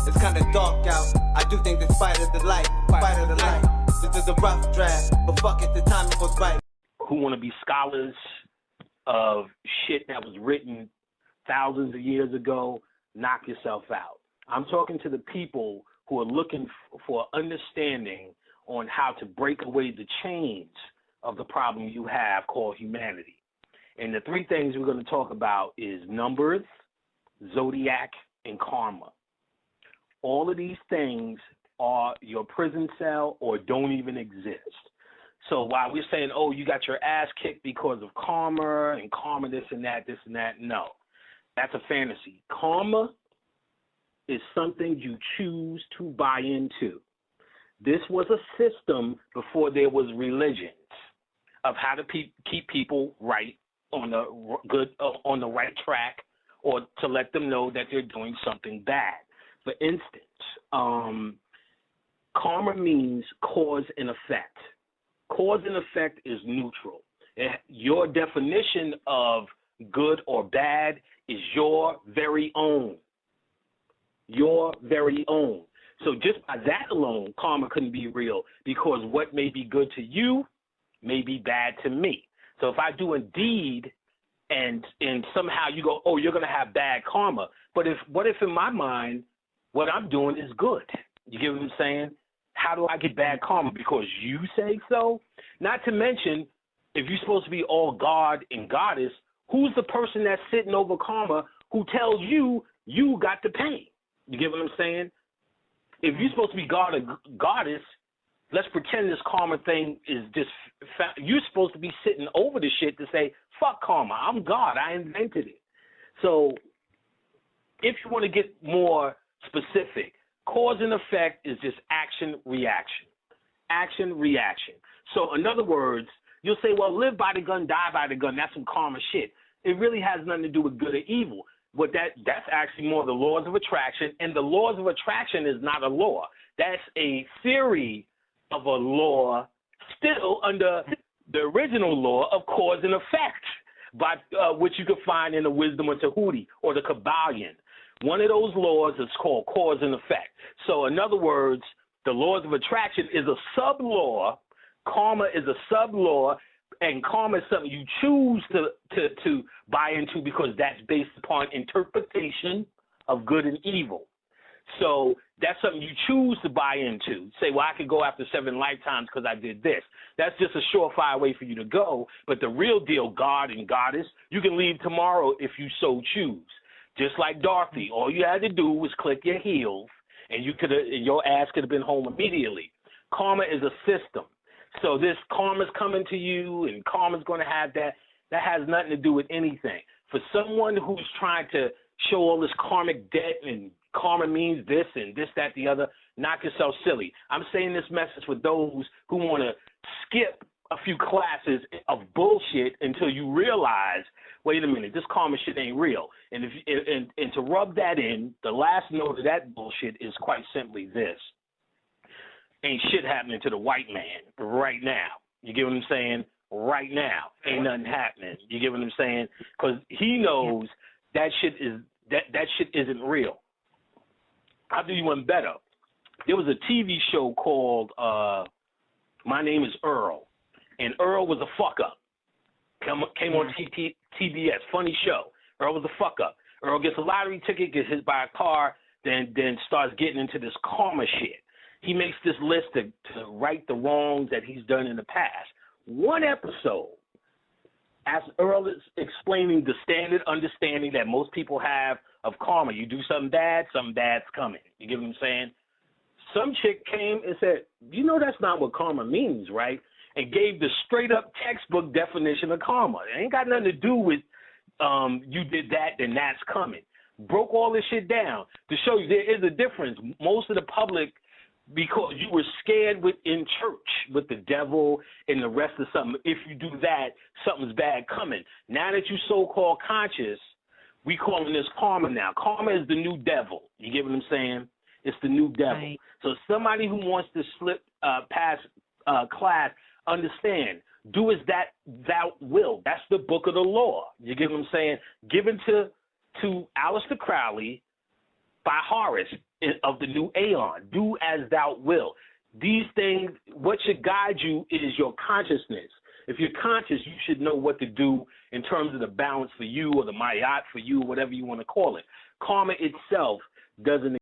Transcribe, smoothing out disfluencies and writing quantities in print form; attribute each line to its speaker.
Speaker 1: It's kinda dark out. I do think this fight of the light, This is a rough draft, but fuck it, the timing was right.
Speaker 2: Who want to be scholars of shit that was written thousands of years ago, knock yourself out. I'm talking to the people who are looking for understanding on how to break away the chains of the problem you have called humanity. And the three things we're going to talk about is numbers, zodiac, and karma. All of these things are your prison cell or don't even exist. So while we're saying, oh, you got your ass kicked because of karma and karma this and that, no. That's a fantasy. Karma is something you choose to buy into. This was a system before there was religions of how to keep people right on the right track, or to let them know that they're doing something bad. For instance, karma means cause and effect. Cause and effect is neutral. Your definition of good or bad is your very own. Your very own. So just by that alone, karma couldn't be real, because what may be good to you may be bad to me. So if I do a deed and somehow you go, oh, you're going to have bad karma. But what if in my mind what I'm doing is good? You get what I'm saying? How do I get bad karma? Because you say so? Not to mention, if you're supposed to be all God and goddess, who's the person that's sitting over karma who tells you you got to pay? You get what I'm saying? If you're supposed to be God or goddess, let's pretend this karma thing is just, you're supposed to be sitting over the shit to say, fuck karma, I'm God, I invented it. So if you want to get more specific, cause and effect is just action, reaction. Action, reaction. So in other words, you'll say, well, live by the gun, die by the gun. That's some karma shit. It really has nothing to do with good or evil. But that's actually more the laws of attraction. And the laws of attraction is not a law. That's a theory of a law still under the original law of cause and effect, by which you could find in the Wisdom of Tahuti or the Kabbalion. One of those laws is called cause and effect. So in other words, the laws of attraction is a sub-law, karma is a sub-law, and karma is something you choose to buy into, because that's based upon interpretation of good and evil. So that's something you choose to buy into. Say, well, I could go after 7 lifetimes because I did this. That's just a surefire way for you to go. But the real deal, God and goddess, you can leave tomorrow if you so choose. Just like Dorothy, all you had to do was click your heels, and your ass could have been home immediately. Karma is a system. So this karma's coming to you, and karma's going to have that. That has nothing to do with anything. For someone who's trying to show all this karmic debt and karma means this and this, that, the other, knock yourself silly. I'm saying this message for those who want to skip a few classes of bullshit until you realize, wait a minute, this karma shit ain't real. And and to rub that in, the last note of that bullshit is quite simply this. Ain't shit happening to the white man right now. You get what I'm saying? Right now. Ain't nothing happening. You get what I'm saying? Because he knows that shit isn't real. I'll do you one better. There was a TV show called My Name is Earl. And Earl was a fuck-up. Came on TBS. Funny show. Earl was a fuck-up. Earl gets a lottery ticket, gets hit by a car, then starts getting into this karma shit. He makes this list to right the wrongs that he's done in the past. One episode, as Earl is explaining the standard understanding that most people have of karma. You do something bad's coming. You get what I'm saying? Some chick came and said, you know that's not what karma means, right? And gave the straight-up textbook definition of karma. It ain't got nothing to do with you did that, then that's coming. Broke all this shit down to show you there is a difference. Most of the public, because you were scared in church with the devil and the rest of something. If you do that, something's bad coming. Now that you're so-called conscious, we calling this karma now. Karma is the new devil. You get what I'm saying? It's the new devil. Right. So somebody who wants to slip past class, understand, do as that thou wilt. That's the book of the law. You get what I'm saying? Given to Aleister Crowley by Horace. of the new aeon. Do as thou wilt. These things, what should guide you is your consciousness. If you're conscious, you should know what to do in terms of the balance for you or the mayat for you, whatever you want to call it. Karma itself doesn't